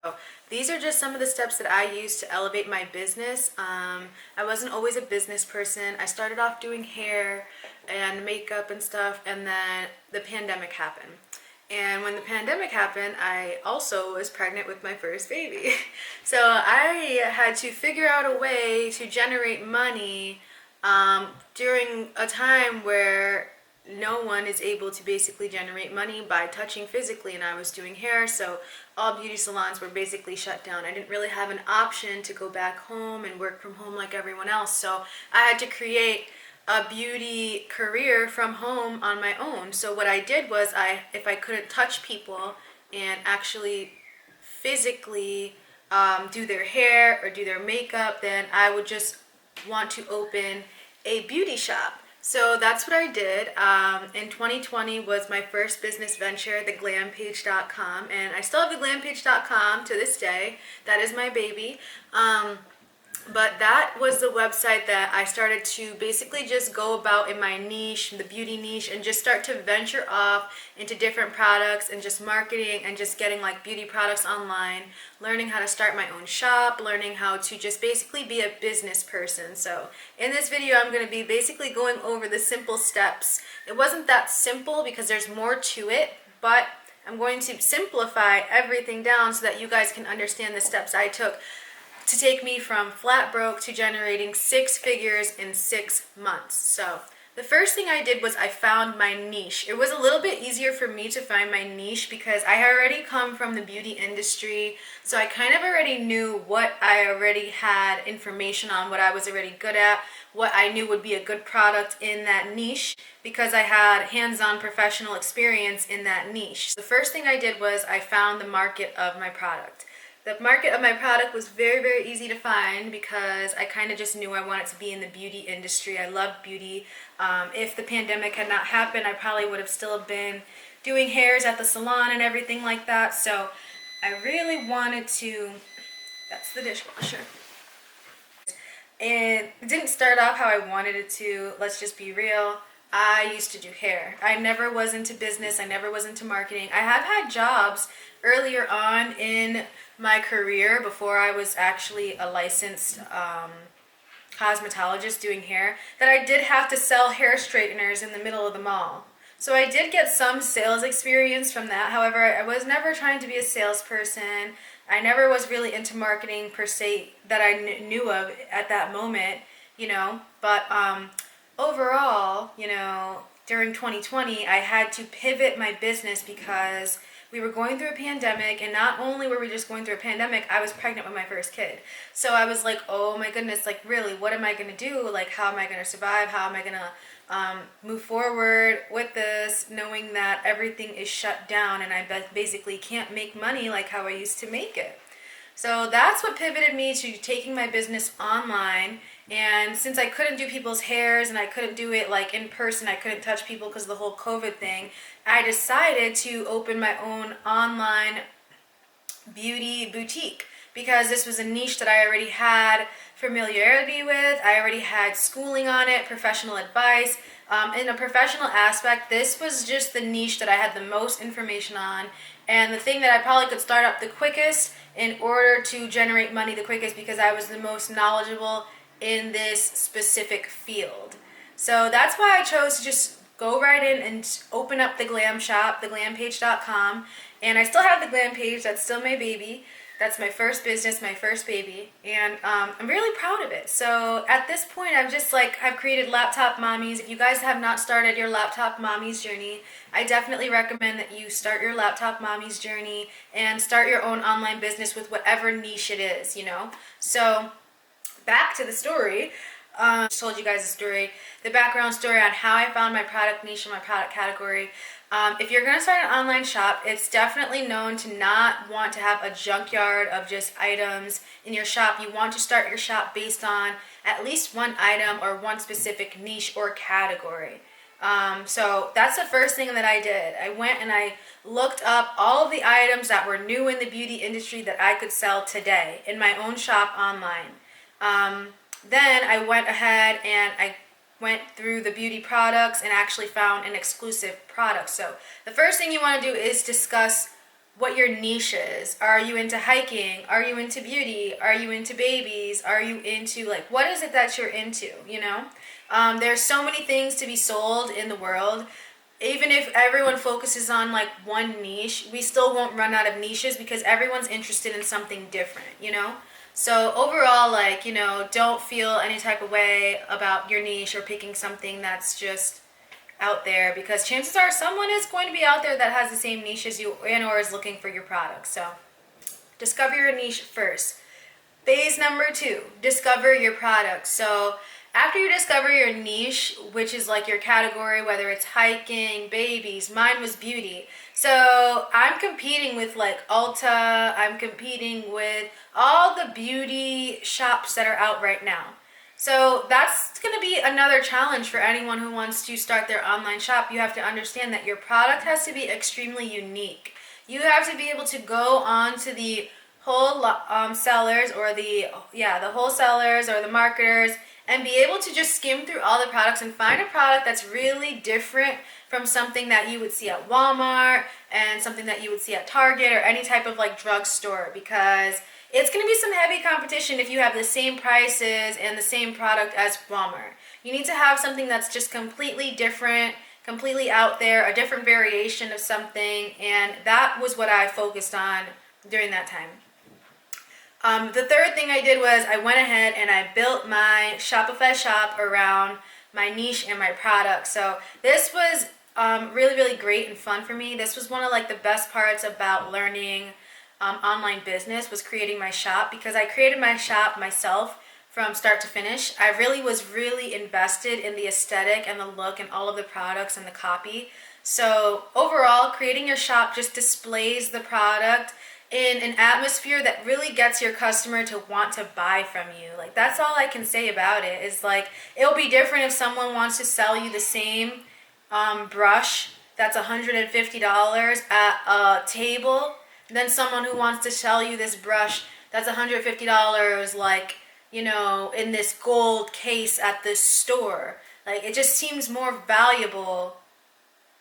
So these are just some of the steps that I use to elevate my business. I wasn't always a business person. I started off doing hair and makeup and stuff, and then the pandemic happened. And when the pandemic happened, I also was pregnant with my first baby. So I had to figure out a way to generate money during a time where no one is able to basically generate money by touching physically, and I was doing hair, so all beauty salons were basically shut down. I didn't really have an option to go back home and work from home like everyone else, so I had to create a beauty career from home on my own. So what I did was, if I couldn't touch people and actually physically do their hair or do their makeup, then I would just want to open a beauty shop. So that's what I did. In 2020 was my first business venture, theglampage.com, and I still have theglampage.com to this day. That is my baby. But that was the website that I started to basically just go about in my niche, the beauty niche, and just start to venture off into different products and just marketing and just getting like beauty products online, learning how to start my own shop, learning how to just basically be a business person. So in this video, I'm going to be basically going over the simple steps. It wasn't that simple because there's more to it, but I'm going to simplify everything down so that you guys can understand the steps I took to take me from flat broke to generating 6 figures in 6 months. So the first thing I did was I found my niche. It was a little bit easier for me to find my niche because I had already come from the beauty industry, so I kind of already knew what I already had information on, what I was already good at, what I knew would be a good product in that niche because I had hands-on professional experience in that niche. The first thing I did was I found the market of my product. The market of my product was very, very easy to find because I kind of just knew I wanted to be in the beauty industry. I love beauty. If the pandemic had not happened, I probably would have still been doing hairs at the salon and everything like that. So I really wanted to, that's the dishwasher. And it didn't start off how I wanted it to. Let's just be real. I used to do hair. I never was into business. I never was into marketing. I have had jobs earlier on in my career before I was actually a licensed cosmetologist doing hair that I did have to sell hair straighteners in the middle of the mall. So I did get some sales experience from that. However, I was never trying to be a salesperson. I never was really into marketing per se that I knew of at that moment, But overall, during 2020, I had to pivot my business because we were going through a pandemic, and not only were we just going through a pandemic, I was pregnant with my first kid. So I was like, oh my goodness, like really, what am I going to do? Like, how am I going to survive? How am I going to move forward with this, knowing that everything is shut down and I basically can't make money like how I used to make it? So that's what pivoted me to taking my business online. And since I couldn't do people's hairs and I couldn't do it like in person, I couldn't touch people because of the whole COVID thing, I decided to open my own online beauty boutique because this was a niche that I already had familiarity with. I already had schooling on it, professional advice. In a professional aspect, this was just the niche that I had the most information on and the thing that I probably could start up the quickest in order to generate money the quickest because I was the most knowledgeable in this specific field. So that's why I chose to just go right in and open up the glam shop, theglampage.com. And I still have the glam page. That's still my baby. That's my first business, my first baby. And I'm really proud of it. So at this point, I've created Laptop Mommies. If you guys have not started your Laptop Mommies journey, I definitely recommend that you start your Laptop Mommies journey and start your own online business with whatever niche it is, So back to the story. I just told you guys the background story on how I found my product niche and my product category. If you're going to start an online shop, it's definitely known to not want to have a junkyard of just items in your shop. You want to start your shop based on at least one item or one specific niche or category. So that's the first thing that I did. I went and I looked up all of the items that were new in the beauty industry that I could sell today in my own shop online. Then I went ahead and I went through the beauty products and actually found an exclusive product. So the first thing you want to do is discuss what your niche is. Are you into hiking? Are you into beauty? Are you into babies? Are you into, like, what is it that you're into, you know? There's so many things to be sold in the world. Even if everyone focuses on like one niche, we still won't run out of niches because everyone's interested in something different, you know? So overall, like, you know, don't feel any type of way about your niche or picking something that's just out there, because chances are someone is going to be out there that has the same niche as you and or is looking for your product. So discover your niche first. Phase number 2, discover your product. So after you discover your niche, which is like your category, whether it's hiking, babies, mine was beauty. So I'm competing with like Ulta, I'm competing with all the beauty shops that are out right now. So that's going to be another challenge for anyone who wants to start their online shop. You have to understand that your product has to be extremely unique. You have to be able to go on to the sellers or the wholesalers or the marketers and be able to just skim through all the products and find a product that's really different from something that you would see at Walmart and something that you would see at Target or any type of like drugstore, because it's going to be some heavy competition if you have the same prices and the same product as Walmart. You need to have something that's just completely different, completely out there, a different variation of something, and that was what I focused on during that time. The third thing I did was I went ahead and I built my Shopify shop around my niche and my product. So this was really, really great and fun for me. This was one of like the best parts about learning online business, was creating my shop, because I created my shop myself from start to finish. I really was invested in the aesthetic and the look and all of the products and the copy. So overall, creating your shop just displays the product in an atmosphere that really gets your customer to want to buy from you. Like, that's all I can say about it, is like, it'll be different if someone wants to sell you the same brush that's $150 at a table than someone who wants to sell you this brush that's $150, like, you know, in this gold case at this store. Like, it just seems more valuable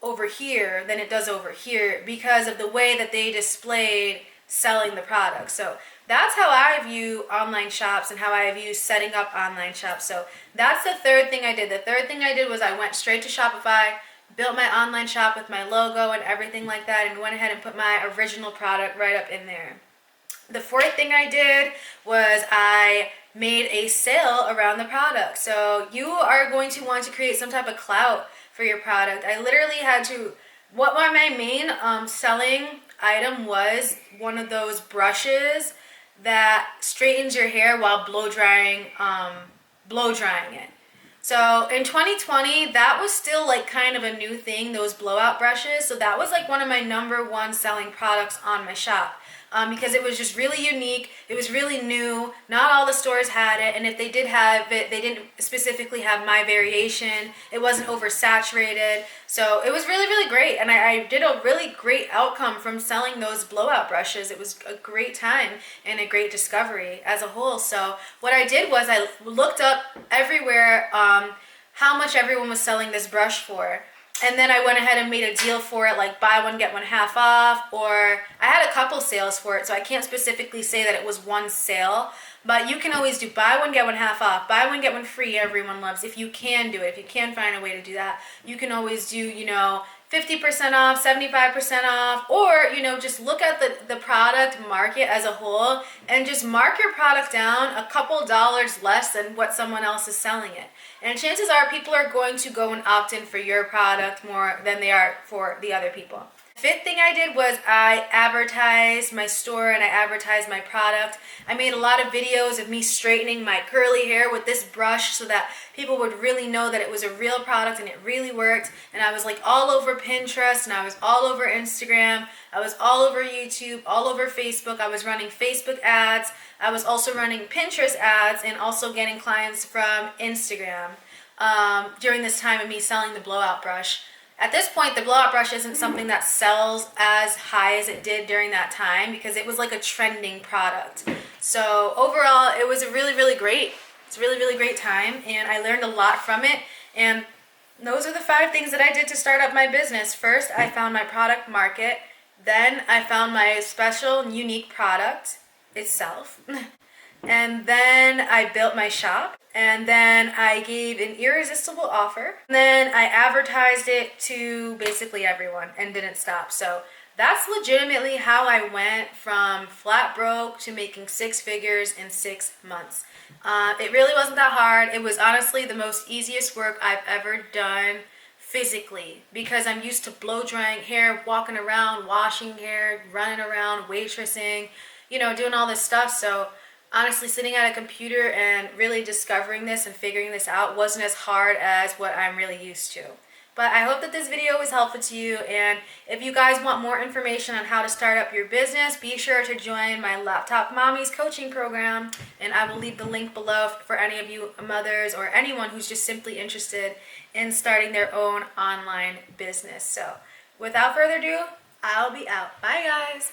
over here than it does over here because of the way that they displayed selling the product. So that's how I view online shops and how I view setting up online shops. So that's the third thing I did. The third thing I did was I went straight to Shopify, built my online shop with my logo and everything like that, and went ahead and put my original product right up in there. The fourth thing I did was I made a sale around the product. So you are going to want to create some type of clout for your product. I literally had to, what my main selling item was, one of those brushes that straightens your hair while blow drying it. So in 2020, that was still like kind of a new thing, those blowout brushes. So that was like one of my #1 selling products on my shop. Because it was just really unique. It was really new. Not all the stores had it, and if they did have it, they didn't specifically have my variation. It wasn't oversaturated. So it was really, really great, and I did a really great outcome from selling those blowout brushes. It was a great time and a great discovery as a whole. So what I did was I looked up everywhere how much everyone was selling this brush for. And then I went ahead and made a deal for it, like buy one, get one half off, or I had a couple sales for it, so I can't specifically say that it was one sale, but you can always do buy one, get one half off, buy one, get one free, everyone loves. If you can do it, if you can find a way to do that, you can always do, 50% off, 75% off, or, just look at the product market as a whole and just mark your product down a couple dollars less than what someone else is selling it. And chances are people are going to go and opt in for your product more than they are for the other people. Fifth thing I did was I advertised my store and I advertised my product. I made a lot of videos of me straightening my curly hair with this brush so that people would really know that it was a real product and it really worked. And I was like all over Pinterest, and I was all over Instagram. I was all over YouTube, all over Facebook. I was running Facebook ads. I was also running Pinterest ads and also getting clients from Instagram during this time of me selling the blowout brush. At this point, the blowout brush isn't something that sells as high as it did during that time because it was like a trending product. So overall, it was a really, really great. It's a really, really great time, and I learned a lot from it. And those are the 5 things that I did to start up my business. First, I found my product market. Then I found my special and unique product itself. And then I built my shop. And then I gave an irresistible offer. And then I advertised it to basically everyone and didn't stop. So that's legitimately how I went from flat broke to making 6 figures in 6 months. It really wasn't that hard. It was honestly the most easiest work I've ever done physically, because I'm used to blow drying hair, walking around, washing hair, running around, waitressing, doing all this stuff. So honestly, sitting at a computer and really discovering this and figuring this out wasn't as hard as what I'm really used to. But I hope that this video was helpful to you, and if you guys want more information on how to start up your business, be sure to join my Laptop Mommies coaching program, and I will leave the link below for any of you mothers or anyone who's just simply interested in starting their own online business. So without further ado, I'll be out. Bye guys!